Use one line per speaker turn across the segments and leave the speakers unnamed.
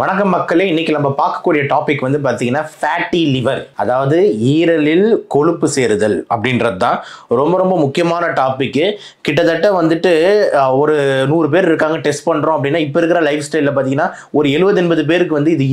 வணக்கம் மக்களே, இன்னைக்கு நம்ம பார்க்கக்கூடிய டாபிக் வந்து பார்த்தீங்கன்னா ஃபேட்டி லிவர், அதாவது ஈரலில் கொழுப்பு சேருதல் அப்படின்றது தான் ரொம்ப ரொம்ப முக்கியமான டாபிக்கு. கிட்டத்தட்ட வந்துட்டு ஒரு 100 பேர் இருக்காங்க டெஸ்ட் பண்ணுறோம் அப்படின்னா, இப்போ இருக்கிற லைஃப் ஸ்டைலில் பார்த்தீங்கன்னா ஒரு 70-80 பேருக்கு வந்து இது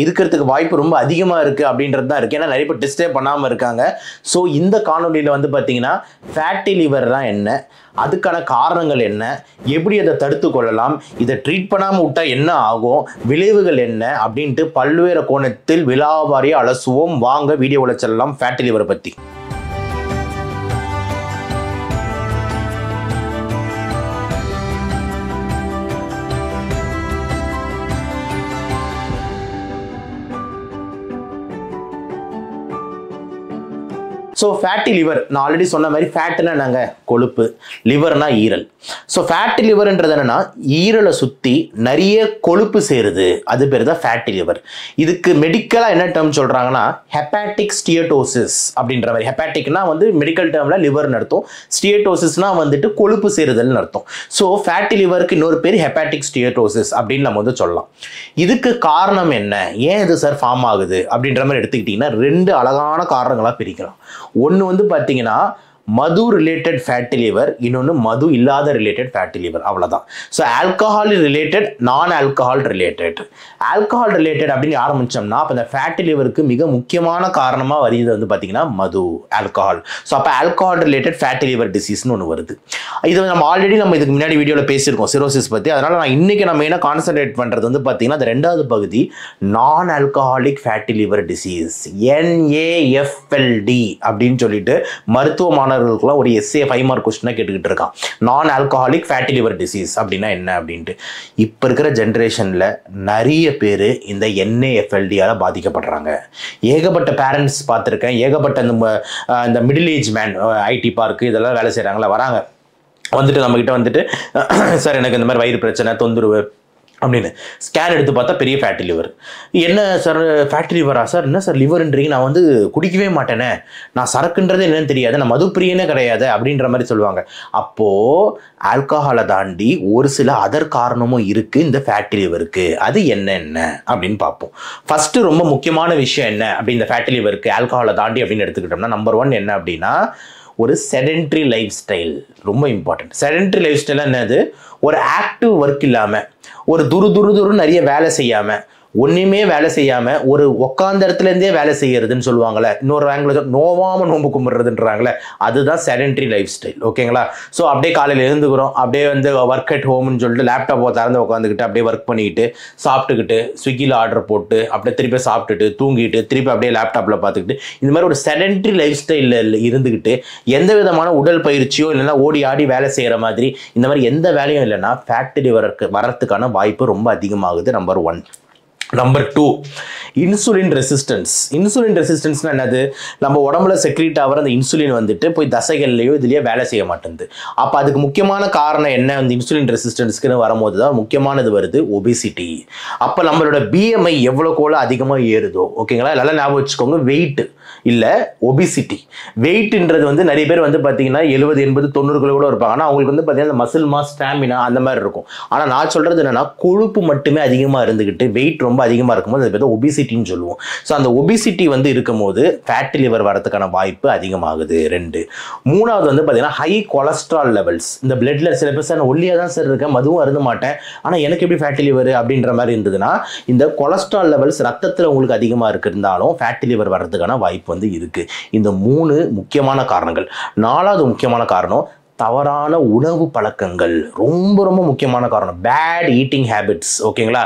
இருக்கிறதுக்கு வாய்ப்பு ரொம்ப அதிகமாக இருக்குது அப்படின்றது தான் இருக்குது. ஏன்னா நிறைய பேர் டெஸ்ட்டே பண்ணாமல் இருக்காங்க. ஸோ இந்த காணொலியில் வந்து பார்த்தீங்கன்னா ஃபேட்டி லிவர்லாம் என்ன, அதுக்கான காரணங்கள் என்ன, எப்படி அதை தடுத்து கொள்ளலாம், இதை ட்ரீட் பண்ணாமல் விட்டால் என்ன ஆகும், விளைவுகள் என்ன அப்படின்ட்டு பல்வேறு கோணத்தில் விலாவாரியாக அலசுவோம். வாங்க வீடியோவில் செல்லலாம் ஃபேட்டி லிவரை பற்றி. ஸோ ஃபேட்டி லிவர், நான் ஆல்ரெடி சொன்ன மாதிரி ஃபேட்டுனா நாங்கள் கொழுப்பு, லிவர்னா ஈரல். ஸோ ஃபேட்டி லிவர்ன்றது என்னன்னா ஈரலை சுற்றி நிறைய கொழுப்பு சேருது, அது பேர் தான் ஃபேட்டி லிவர். இதுக்கு மெடிக்கலாக என்ன டேர்ம் சொல்கிறாங்கன்னா ஹெப்பாட்டிக் ஸ்டியட்டோசிஸ் அப்படின்ற மாதிரி. ஹெப்பாட்டிக்னா வந்து மெடிக்கல் டேர்மில் லிவர்னு அர்த்தம், ஸ்டியட்டோசிஸ்னா வந்துட்டு கொழுப்பு சேருதல்னு அர்த்தம். ஸோ ஃபேட்டி லிவருக்கு இன்னொரு பேர் ஹெப்பாட்டிக் ஸ்டியட்டோசிஸ் அப்படின்னு நம்ம வந்து சொல்லலாம். இதுக்கு காரணம் என்ன, ஏன் இது சார் ஃபார்ம் ஆகுது அப்படின்ற மாதிரி எடுத்துக்கிட்டிங்கன்னா 2 அழகான காரணங்களாக பிரிக்கலாம். ஒன்று வந்து பார்த்தீங்கன்னா மது ரிலேட்டட் ஃபேட்டி லிவர், இன்னொன்று மது இல்லாத ரிலேட்டட் ஃபேட்டி லிவர், அவ்வளோதான். ஸோ ஆல்கஹால் ரிலேட்டட், நான் ஆல்கஹால் ரிலேட்டட். ஆல்கஹால் ரிலேட்டட் அப்படின்னு ஆரம்பித்தோம்னா அப்போ இந்த ஃபேட்டி லிவருக்கு மிக முக்கியமான காரணமாக வருது வந்து பார்த்தீங்கன்னா மது, ஆல்கஹால். ஸோ அப்போ ஆல்கஹால் ரிலேட்டட் ஃபேட்டி லிவர் டிசீஸ்னு ஒன்று வருது. இது நம்ம ஆல்ரெடி இதுக்கு முன்னாடி வீடியோவில் பேசியிருக்கோம் சிரோசிஸ் பற்றி. அதனால் நான் இன்றைக்கி நம்ம என்ன கான்சன்ட்ரேட் பண்ணுறது வந்து பார்த்தீங்கன்னா அந்த 2வது பகுதி, நான் alcoholic fatty liver disease, NAFLD அப்படின்னு சொல்லிட்டு மருத்துவமான ஒரு எஸ்ஏ 5 மார்க் கொஸ்டினா கேட்டுக்கிட்டு இருக்கான். நான் ஆல்கஹாலிக் ஃபேட்டி லிவர் டிசீஸ் அப்படின்னா என்ன அப்படின்ட்டு. இப்போ இருக்கிற ஜென்ரேஷனில் நிறைய பேர் இந்த NAFLD-ஆல் பாதிக்கப்படுறாங்க. ஏகப்பட்ட பேரண்ட்ஸ் பார்த்துருக்கேன், ஏகப்பட்ட இந்த middle age man ID park இதெல்லாம் வேலை செய்கிறாங்களா, வராங்க வந்துட்டு நம்மக்கிட்ட வந்துட்டு சார் எனக்கு இந்த மாதிரி வயிறு பிரச்சனை, தொந்தரவு அப்படின்னு ஸ்கேன் எடுத்து பார்த்தா பெரிய ஃபேட்டி லிவர். என்ன சார் ஃபேட்டி லிவரா சார், என்ன சார் லிவர்ன்றீங்க, நான் வந்து குடிக்கவே மாட்டேனே, நான் சரக்குன்றது என்னன்னு தெரியாது, நான் மது பிரியனே கிடையாது அப்படின்ற மாதிரி சொல்லுவாங்க. அப்போது ஆல்கஹாலை தாண்டி ஒரு சில அதர் காரணமும் இருக்குது இந்த ஃபேட்டி லிவருக்கு. அது என்னென்ன அப்படின்னு பார்ப்போம். ஃபஸ்ட்டு ரொம்ப முக்கியமான விஷயம் என்ன அப்படி இந்த ஃபேட்டி லிவருக்கு ஆல்கஹாலை தாண்டி அப்படின்னு எடுத்துக்கிட்டோம்னா, நம்பர் 1 என்ன அப்படின்னா ஒரு செடென்ட்ரி லைஃப் ஸ்டைல். ரொம்ப இம்பார்ட்டன்ட். செடென்ட்ரி லைஃப் ஸ்டைலாக என்னது, ஒரு ஆக்டிவ் ஒர்க் இல்லாமல், ஒரு துரு நிறைய வேலை செய்யாமல், ஒன்றுமே வேலை செய்யாமல் ஒரு உட்காந்த இடத்துலேருந்தே வேலை செய்யறதுன்னு சொல்லுவாங்கள்ல, இன்னொரு ஆங்கிள் நோவாமல் நோம்பு கும்பிட்றதுன்றாங்களே, அதுதான் செடென்ட்ரி லைஃப் ஸ்டைல். ஓகேங்களா? ஸோ அப்படியே காலையில் எழுந்துக்கிறோம், அப்படியே வந்து ஒர்க் அட் ஹோம்னு சொல்லிட்டு லேப்டாப்பை திறந்து உட்காந்துக்கிட்டு அப்படியே ஒர்க் பண்ணிக்கிட்டு சாப்பிட்டுக்கிட்டு ஸ்விக்கியில் ஆர்டர் போட்டு அப்படியே திருப்பி சாப்பிட்டுட்டு தூங்கிட்டு திருப்பி அப்படியே லேப்டாப்பில் பார்த்துக்கிட்டு இந்த மாதிரி ஒரு செடென்ட்ரி லைஃப் ஸ்டைலில் இருந்துக்கிட்டு எந்த விதமான உடல் பயிற்சியோ இல்லைன்னா ஓடி ஆடி வேலை செய்கிற மாதிரி இந்த மாதிரி எந்த வேலையும் இல்லைன்னா ஃபேட்டி லிவருக்கு வரத்துக்கான வாய்ப்பு ரொம்ப அதிகமாகுது. Number 1. Number 2, insulin resistance. Insulin ரெசிஸ்டன்ஸ்னால் என்னது, நம்ம உடம்புல செக்ரீட் ஆகிற அந்த இன்சுலின் வந்துட்டு போய் தசைகள்லையோ இதுலேயோ வேலை செய்ய மாட்டேங்குது. அப்போ அதுக்கு முக்கியமான காரணம் என்ன, அந்த இன்சுலின் ரெசிஸ்டன்ஸ்க்குன்னு வரும்போது தான் முக்கியமானது வருது ஒபிசிட்டி. அப்போ நம்மளோட BMI எவ்வளோக்கோல அதிகமாக ஏறுதோ, ஓகேங்களா, நல்லா ஞாபகம் வச்சுக்கோங்க, வெயிட் இல்லை ஒபிசிட்டி. வெயிட்ன்றது வந்து நிறைய பேர் வந்து பார்த்தீங்கன்னா 70, 80, 90 கூட இருப்பாங்க. ஆனால் அவங்களுக்கு வந்து பார்த்தீங்கன்னா மசில் மாஸ், ஸ்டாமினா அந்த மாதிரி இருக்கும். ஆனால் நான் சொல்கிறது என்னென்னா கொழுப்பு மட்டுமே அதிகமாக இருந்துக்கிட்டு வெயிட் ரொம்ப அதிகமாக இருக்கும்போது அது பேர் ஒபிசிட்டின்னு சொல்லுவோம். ஸோ அந்த ஒபிசிட்டி வந்து இருக்கும்போது ஃபேட்டி லிவர் வரதுக்கான வாய்ப்பு அதிகமாகுது. 2. 3வது வந்து பார்த்தீங்கன்னா ஹை கொலஸ்ட்ரால் லெவல்ஸ். இந்த பிளட்ல சில பேர் சார் ஒல்லியாக தான் சார் இருக்கேன், மதுவும் அருந்த மாட்டேன், ஆனால் எனக்கு எப்படி ஃபேட்டி லிவர் அப்படின்ற மாதிரி இருந்ததுன்னா இந்த கொலஸ்ட்ரால் லெவல்ஸ் ரத்தத்தில் உங்களுக்கு அதிகமாக இருந்தாலும் ஃபேட்டி லிவர் வர்றதுக்கான வாய்ப்பு வந்து இருக்கு. இந்த 3 முக்கியமான காரணங்கள். 4வது முக்கியமான காரணம் தவறான உணவு பழக்கங்கள். ரொம்ப ரொம்ப முக்கியமான காரணம் பேட் ஈட்டிங் ஹேபிட்ஸ். ஓகேங்களா?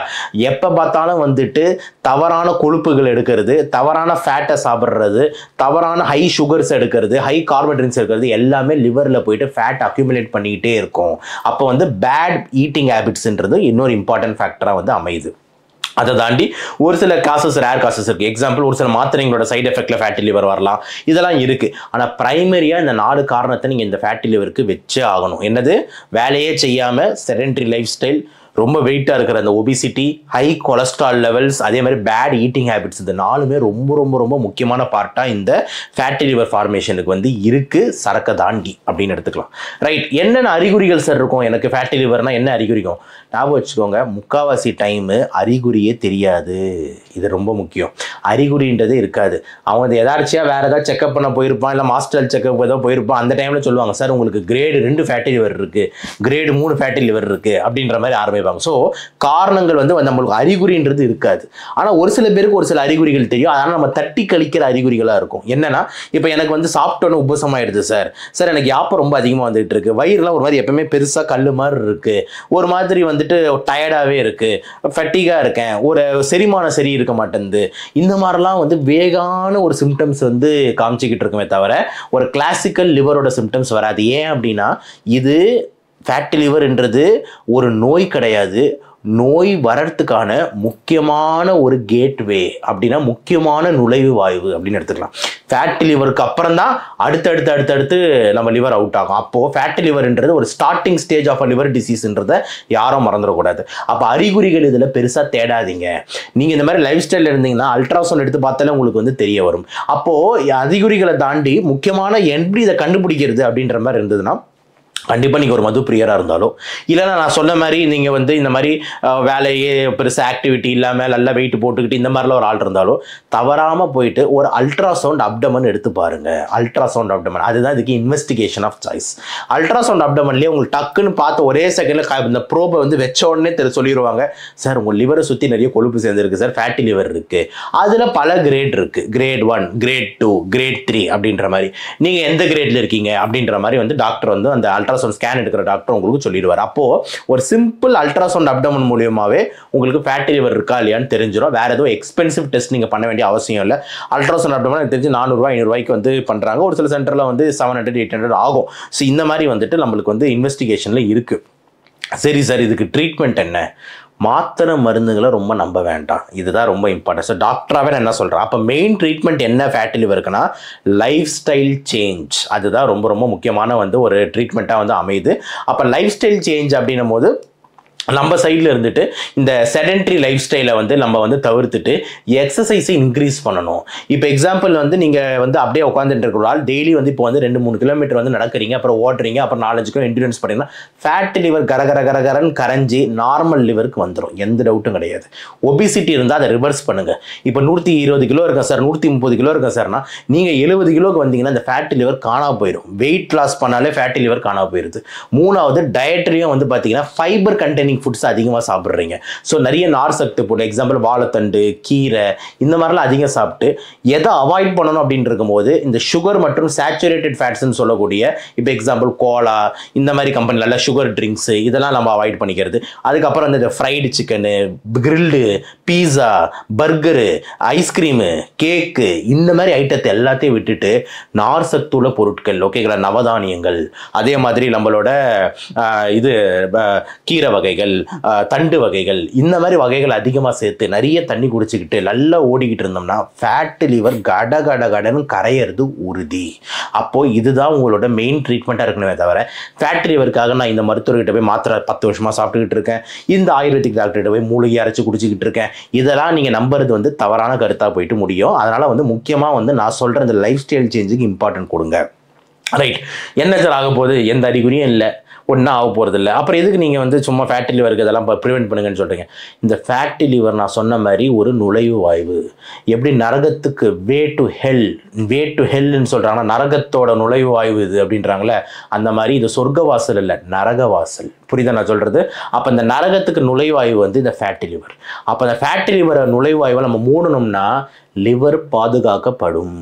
எப்போ பார்த்தாலும் வந்துட்டு தவறான கொழுப்புகள் எடுக்கிறது, தவறான ஃபேட்டை சாப்பிட்றது, தவறான ஹை சுகர்ஸ் எடுக்கிறது, ஹை கார்போஹைட்ரேட்ஸ் எடுக்கிறது, எல்லாமே லிவரில் போயிட்டு ஃபேட் அக்யூமுலேட் பண்ணிக்கிட்டே இருக்கும். அப்போ வந்து பேட் ஈட்டிங் ஹேபிட்ஸ்ன்றது இன்னொரு இம்பார்ட்டன்ட் ஃபேக்டராக வந்து அமையுது. அதை தாண்டி ஒரு சில காசஸ், ரேர் காசஸ் இருக்குது. எக்ஸாம்பிள், ஒரு சில மாத்திரைங்களோட சைட் எஃபெக்டில் ஃபேட்டி லிவர் வரலாம், இதெல்லாம் இருக்குது. ஆனால் ப்ரைமரியாக இந்த 4 காரணத்தை நீங்கள் இந்த ஃபேட்டி லிவருக்கு வச்சே ஆகணும். என்னது, வேலையே செய்யாமல் செடென்ட்ரி லைஃப் ஸ்டைல், ரொம்ப வெயிட்டாக இருக்கிற அந்த ஒபிசிட்டி, ஹை கொலஸ்ட்ரால் லெவல்ஸ், அதே மாதிரி பேட் ஈட்டிங் ஹேபிட்ஸ், இந்த 4மே ரொம்ப ரொம்ப ரொம்ப முக்கியமான பார்ட்டாக இந்த ஃபேட்டி லிவர் ஃபார்மேஷனுக்கு வந்து இருக்குது, சரக்கை தாண்டி அப்படின்னு எடுத்துக்கலாம். ரைட், என்னென்ன அறிகுறிகள் சார் இருக்கும் எனக்கு ஃபேட்டி லிவர்னா என்ன அறிகுறிக்கும்? ஞாபகம் வச்சுக்கோங்க, முக்கால்வாசி டைமு அறிகுறியே தெரியாது. இது ரொம்ப முக்கியம். அறிகுறின்றதே இருக்காது. அவங்க அது எதாச்சியாக வேறு ஏதாவது செக்அப் பண்ண போயிருப்பான், இல்லை மாஸ்டர் செக்அப் ஏதோ போயிருப்பான். அந்த டைமில் சொல்லுவாங்க, சார் உங்களுக்கு கிரேடு 2 ஃபேட்டி லிவர் இருக்குது, கிரேடு 3 ஃபேட்டி லிவர் இருக்குது அப்படின்ற மாதிரி ஆரம்பிப்பாங்க. ஸோ காரணங்கள் வந்து நம்மளுக்கு அறிகுறின்றது இருக்காது. ஆனால் ஒரு சில பேருக்கு ஒரு சில அறிகுறிகள் தெரியும். அதனால் நம்ம தட்டி கழிக்கிற அறிகுறிகளாக இருக்கும். என்னன்னா, இப்போ எனக்கு வந்து சாப்பிட்டோன்னு உபசமாயிடுது சார், சார் எனக்கு யாப்பம் ரொம்ப அதிகமாக வந்துட்டு இருக்கு, வயிறுலாம் ஒரு மாதிரி எப்பவுமே பெருசாக கல் மாதிரி இருக்கு, ஒரு மாதிரி வந்துட்டு டயர்டாகவே இருக்கு, ஃபட்டிகாக இருக்கேன், ஒரு செரிமானம் சரி இருக்க மாட்டேங்குது, இந்த மாதிரிலாம் வந்து வேகான ஒரு சிம்டம்ஸ் வந்து காமிச்சிக்கிட்டு இருக்குமே தவிர ஒரு கிளாசிக்கல் லிவரோட சிம்டம்ஸ் வராது. ஏன் அப்படின்னா, இது ஃபேட்டி லிவர்ன்றது ஒரு நோய் கிடையாது. நோய் வரத்துக்கான முக்கியமான ஒரு கேட்வே, அப்படின்னா முக்கியமான நுழைவு வாய்வு அப்படின்னு எடுத்துக்கலாம். ஃபேட்டி லிவருக்கு அப்புறம் தான் அடுத்தடுத்து நம்ம லிவர் அவுட் ஆகும். அப்போது ஃபேட்டி லிவர்ன்றது ஒரு starting stage of a liver டிசீஸ்ன்றதை யாரும் மறந்துடக்கூடாது. அப்போ அறிகுறிகள் இதில் பெருசாக தேடாதீங்க. நீங்கள் இந்த மாதிரி லைஃப் ஸ்டைலில் இருந்தீங்கன்னா அல்ட்ராசவுண்ட் எடுத்து பார்த்தாலே உங்களுக்கு வந்து தெரிய வரும். அப்போது அறிகுறிகளை தாண்டி முக்கியமான எப்படி இதை கண்டுபிடிக்கிறது அப்படின்ற மாதிரி இருந்ததுன்னா, கண்டிப்பாக நீங்கள் ஒரு மது பிரியராக இருந்தாலும், இல்லைன்னா நான் சொன்ன மாதிரி நீங்கள் வந்து இந்த மாதிரி வேலையே பெருசாக ஆக்டிவிட்டி இல்லாமல் நல்லா வெயிட் போட்டுக்கிட்டு இந்த மாதிரிலாம் ஒரு ஆள் இருந்தாலும் தவறாமல் போயிட்டு ஒரு அல்ட்ராசவுண்ட் அப்டமன் எடுத்து பாருங்கள். அல்ட்ராசவுண்ட் அப்டமன் அதுதான் இதுக்கு இன்வெஸ்டிகேஷன் ஆஃப் சாய்ஸ். அல்ட்ராசவுண்ட் அப்டமன்லேயே உங்களுக்கு டக்குன்னு பார்த்து ஒரே செகண்டில் இந்த ப்ரோபை வந்து வச்ச உடனே சொல்லிடுவாங்க, சார் உங்கள் லிவரை சுற்றி நிறைய கொழுப்பு சேர்ந்துருக்கு சார், ஃபேட்டி லிவர் இருக்குது. அதில் பல கிரேட் இருக்குது, கிரேட் 1, கிரேட் 2, கிரேட் 3 அப்படின்ற மாதிரி. நீங்கள் எந்த கிரேடில் இருக்கீங்க அப்படின்ற மாதிரி வந்து டாக்டர் வந்து அந்த அல்ட்ராசவுண்ட் ஸ்கேன் எடுக்கிற டாக்டர் உங்களுக்கு சொல்லிடுவார். அப்போ ஒரு சிம்பிள் அல்ட்ராசவுண்ட் அப்டமன் மூலியமாவே உங்களுக்கு ஃபேட்டி லிவர் இருக்கா இல்லையான்னு தெரிஞ்சிடும். வேற ஏதோ எக்ஸ்பென்சிவ் டெஸ்ட் நீங்க பண்ண வேண்டிய அவசியம் இல்லை. அல்ட்ராசவுண்ட் அப்டமன் எனக்கு தெரிஞ்சு 400 500 வந்து பண்றாங்க. ஒரு சில சென்டர்ல வந்து 700 800 ஆகும். ஸோ இந்த மாதிரி வந்துட்டு நம்மளுக்கு வந்து இன்வெஸ்டிகேஷன்ல இருக்கு. சரி சார், இதுக்கு ட்ரீட்மெண்ட் என்ன? மாத்திரை மருந்துகளை ரொம்ப நம்ப வேண்டாம். இதுதான் ரொம்ப இம்பார்ட்டன்ட். ஸோ டாக்டராகவே நான் என்ன சொல்கிறேன், அப்போ மெயின் ட்ரீட்மெண்ட் என்ன ஃபேட்டி லிவருக்குன்னா லைஃப் ஸ்டைல் சேஞ்ச். அதுதான் ரொம்ப ரொம்ப முக்கியமான வந்து ஒரு ட்ரீட்மெண்ட்டாக வந்து அமையுது. அப்போ லைஃப் ஸ்டைல் சேஞ்ச் அப்படின்னும் போது நம்ம சைடில் இருந்துட்டு இந்த செடென்ட்ரி லைஃப் ஸ்டைலை வந்து நம்ம வந்து தவிர்த்துட்டு எக்ஸசைஸை இன்க்ரீஸ் பண்ணணும். இப்போ எக்ஸாம்பிள் வந்து நீங்கள் வந்து அப்படியே உட்காந்துட்டு இருக்கிறால் டெய்லி வந்து இப்போ வந்து 2-3 கிலோமீட்டர் வந்து நடக்கிறீங்க, அப்புறம் ஓட்டுறீங்க, அப்புறம் 4-5 கிலோ என்டூரன்ஸ் பண்ணிங்கன்னா ஃபேட்டி லிவர் கரகரன்னு கரைஞ்சி நார்மல் லிவருக்கு வந்துடும். எந்த டவுட்டும் கிடையாது. ஒபிசிட்டி இருந்தால் அதை ரிவர்ஸ் பண்ணுங்கள். இப்போ 120 கிலோ இருக்கா சார், 130 கிலோ இருக்கா சார்னா நீங்கள் 70 கிலோக்கு வந்தீங்கன்னா இந்த ஃபேட்டி லிவர் காணா போயிடும். வெயிட் லாஸ் பண்ணாலே ஃபேட்டி லிவர் காணா போயிடுது. மூணாவது டயட்ரியும் வந்து பார்த்தீங்கன்னா ஃபைபர் கண்டெய்னிங் ஃபுட்ஸ் அதிகமாக சாப்பிட்றீங்க. ஸோ நிறைய நார் சத்து போட்டு எக்ஸாம்பிள் வாழைத்தண்டு, கீரை இந்த மாதிரிலாம் அதிகம் சாப்பிட்டு எதை அவாய்ட் பண்ணணும் அப்படின்னு இருக்கும்போது இந்த சுகர் மற்றும் சேச்சுரேட்டட் ஃபேட்ஸ்ன்னு சொல்லக்கூடிய இப்போ எக்ஸாம்பிள் கோலா இந்த மாதிரி கம்பெனில சுகர் ட்ரிங்க்ஸு இதெல்லாம் நம்ம அவாய்ட் பண்ணிக்கிறது. அதுக்கப்புறம் இந்த ஃப்ரைடு சிக்கனு, கிரில்டு, பீஸா, பர்கரு, ஐஸ்கிரீமு, கேக்கு இந்த மாதிரி ஐட்டத்தை எல்லாத்தையும் விட்டுட்டு நார் சத்துள்ள பொருட்கள், ஓகேங்களா, நவதானியங்கள், அதே மாதிரி நம்மளோட இது கீரை வகைகள், தண்டு வகைகள், இந்த மாதிரி வகைகள் அதிகமாக சேர்த்து நிறைய தண்ணி குடிச்சுக்கிட்டு நல்லா ஓடிக்கிட்டு இருந்தோம்னா ஃபேட்டி லிவர் கடன்னு கரையிறது உறுதி. அப்போது இதுதான் உங்களோட மெயின் ட்ரீட்மெண்ட்டாக இருக்கணுமே தவிர ஃபேட்டி லிவருக்காக நான் இந்த மருத்துவர்கிட்ட போய் மாத்திரை 10 வருஷமாக சாப்பிட்டுக்கிட்டு இருக்கேன், இந்த ஆயுர்வேதிக் டாக்டர்கிட்ட போய் மூலிகை அரைச்சி குடிச்சிக்கிட்டு இருக்கேன், இதெல்லாம் நீங்கள் நம்புறது வந்து தவறான கருத்தாக போயிட்டு முடியும். அதனால் வந்து முக்கியமாக வந்து நான் சொல்கிற இந்த லைஃப் ஸ்டைல் சேஞ்சுக்கு இம்பார்ட்டன்ட் கொடுங்க. ரைட், என்ன சார் ஆக போகுது? எந்த அறிகுறியும் இல்லை, ஒன்றும் ஆக போகிறது இல்லை, அப்புறம் எதுக்கு நீங்கள் வந்து சும்மா ஃபேட்டி லிவருக்கு இதெல்லாம் ப்ரிவெண்ட் பண்ணுங்கன்னு சொல்கிறீங்க? இந்த ஃபேட்டி லிவர் நான் சொன்ன மாதிரி ஒரு நுழைவு வாய்வு. எப்படி நரகத்துக்கு வே டு ஹெல்ன்னு சொல்கிறாங்கன்னா நரகத்தோட நுழைவு வாய்வு இது அப்படின்றாங்களே, அந்த மாதிரி இது சொர்க்கவாசல் இல்லை, நரகவாசல். புரியுதா நான் சொல்கிறது? அப்போ இந்த நரகத்துக்கு நுழைவாய்வு வந்து இந்த ஃபேட்டி லிவர். அப்போ அந்த ஃபேட்டி லிவரை நுழைவாய்வை நம்ம மூடணும்னா லிவர் பாதுகாக்கப்படும்.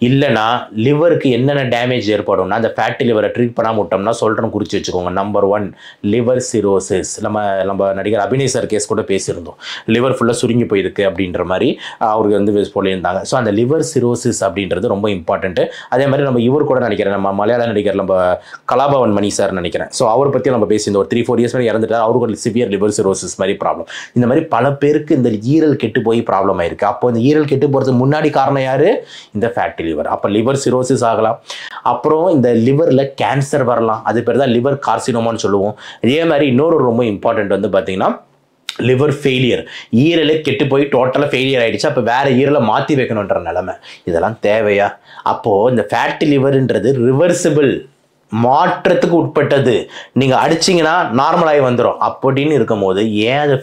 இல்லைனா லிவருக்கு என்னென்ன டேமேஜ் ஏற்படும்னா அந்த ஃபேட்டி லிவரை ட்ரீட் பண்ணாமல் விட்டோம்னா சொல்கிறேன், குறித்து வச்சுக்கோங்க. Number 1 liver cirrhosis. நம்ம நடிகர் அபிநய் சார் கேஸ் கூட பேசியிருந்தோம். லிவர் ஃபுல்லாக சுருங்கி போயிருக்கு அப்படின்ற மாதிரி அவருக்கு வந்து சொல்லியிருந்தாங்க. ஸோ அந்த லிவர் சிரோசிஸ் அப்படின்றது ரொம்ப இம்பார்ட்டன்ட்டு. அதே மாதிரி நம்ம இவர் கூட நினைக்கிறேன், நம்ம மலையாள நடிகர் நம்ம கலாபவன் மணி சார் நினைக்கிறேன். ஸோ அவரை பற்றி நம்ம பேசியிருந்தோம். இந்த ஒரு 3-4 இயர்ஸ் இறந்துட்டார், அவருக்கு சிவியர் லிவர் சிரோசிஸ் மாதிரி ப்ராப்ளம். இந்த மாதிரி பல பேருக்கு இந்த ஈரல் கெட்டு போய் ப்ராப்ளம் ஆயிருக்கு. அப்போ இந்த ஈரல் கெட்டு போகிறதுக்கு முன்னாடி காரணம் யாரு? இந்த ஃபேட்டி லிவர். அப்போ லிவர் சிரோசிஸ் ஆகலாம். அப்புறம் இந்த லிவரில் கேன்சர் வரலாம், அது பேர் தான் லிவர் கார்சினோமான்னு சொல்லுவோம். இதே மாதிரி இன்னொரு ரொம்ப இம்பார்ட்டன்ட் வந்து பார்த்தீங்கன்னா லிவர் ஃபெயிலியர், ஈரலே கெட்டு போய் டோட்டலாக ஃபெயிலியர் ஆகிடுச்சு, அப்போ வேறு ஈரலை மாற்றி வைக்கணுன்ற நிலமை. இதெல்லாம் தேவையா? அப்போது இந்த ஃபேட்டி லிவர்ன்றது ரிவர்சிபிள், மாற்றத்துக்கு உட்பட்டது. நீங்கள் அடிச்சிங்கன்னா நார்மலாகி வந்துடும். அப்படின்னு இருக்கும் போது ஏன் அதை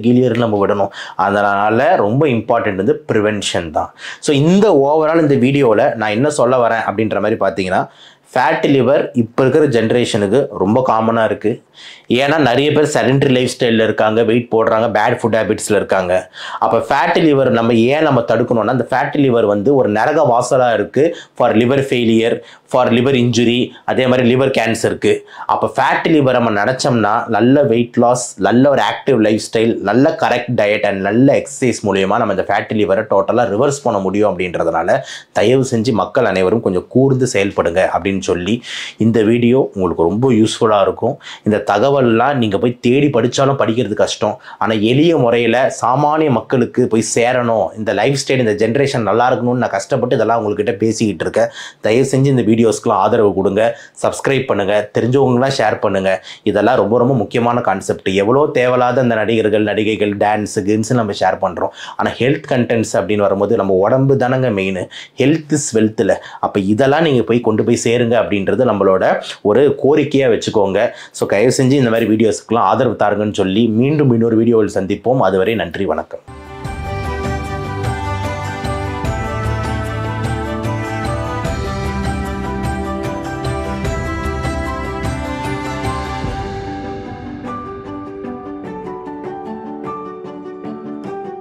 கீலியர் நம்ம விடணும்? அதனால் ரொம்ப இம்பார்ட்டன்ட் வந்து ப்ரிவென்ஷன் தான். ஸோ இந்த ஓவரால் இந்த வீடியோவில் நான் என்ன சொல்ல வரேன் அப்படின்ற மாதிரி பார்த்தீங்கன்னா, ஃபேட்டி லிவர் இப்போ இருக்கிற ஜென்ரேஷனுக்கு ரொம்ப காமனாக இருக்குது. ஏன்னா நிறைய பேர் செடென்டரி லைஃப் ஸ்டைலில் இருக்காங்க, வெயிட் போடுறாங்க, பேட் ஃபுட் ஹேபிட்ஸில் இருக்காங்க. அப்போ ஃபேட்டி லிவர் நம்ம தடுக்கணும்னா, அந்த ஃபேட்டி லிவர் வந்து ஒரு நரக வாசலாக இருக்குது for liver failure, for liver injury, அதே மாதிரி லிவர் கேன்சருக்கு. அப்போ ஃபேட்டி லிவர் நம்ம நினச்சோம்னா நல்ல வெயிட் லாஸ், நல்ல ஒரு ஆக்டிவ் லைஃப் ஸ்டைல், நல்ல கரெக்ட் டயட் அண்ட் நல்ல எக்ஸசைஸ் மூலியமாக நம்ம இந்த ஃபேட்டி லிவரை டோட்டலாக ரிவர்ஸ் பண்ண முடியும். அப்படின்றதுனால தயவு செஞ்சு மக்கள் அனைவரும் கொஞ்சம் கூர்ந்து செயல்படுங்க அப்படின்னு சொல்லி இந்த வீடியோ உங்களுக்கு ரொம்ப யூஸ்ஃபுல்லாக இருக்கும். இந்த தகவல்லாம் நீங்கள் போய் தேடி படித்தாலும் படிக்கிறது கஷ்டம். ஆனால் எளிய முறையில் சாமானிய மக்களுக்கு போய் சேரணும், இந்த லைஃப் ஸ்டைல் இந்த ஜென்ரேஷன் நல்லா இருக்கணும்னு நான் கஷ்டப்பட்டு இதெல்லாம் உங்கள்கிட்ட பேசிக்கிட்டு இருக்கேன். தயவு செஞ்சு இந்த வீடியோஸ்க்கெலாம் ஆதரவு கொடுங்க, சப்ஸ்கிரைப் பண்ணுங்கள், தெரிஞ்சவங்களாம் ஷேர் பண்ணுங்கள். இதெல்லாம் ரொம்ப ரொம்ப முக்கியமான கான்செப்ட். எவ்வளோ தேவையில்லாத அந்த நடிகைகள் டான்ஸு கேம்ஸு நம்ம ஷேர் பண்ணுறோம். ஆனால் ஹெல்த் கண்டென்ட்ஸ் அப்படின்னு வரும்போது நம்ம உடம்பு தானங்க மெயின், ஹெல்த் இஸ் வெல்த்தில். அப்போ இதெல்லாம் நீங்கள் போய் கொண்டு போய் சேருங்க அப்படின்றது நம்மளோட ஒரு கோரிக்கையாக வச்சுக்கோங்க. ஸோ தயவு செஞ்சு இந்த மாதிரி வீடியோஸ்க்கெலாம் ஆதரவு தாருங்கன்னு சொல்லி மீண்டும் இன்னொரு வீடியோவில் சந்திப்போம். அதுவரை நன்றி, வணக்கம்.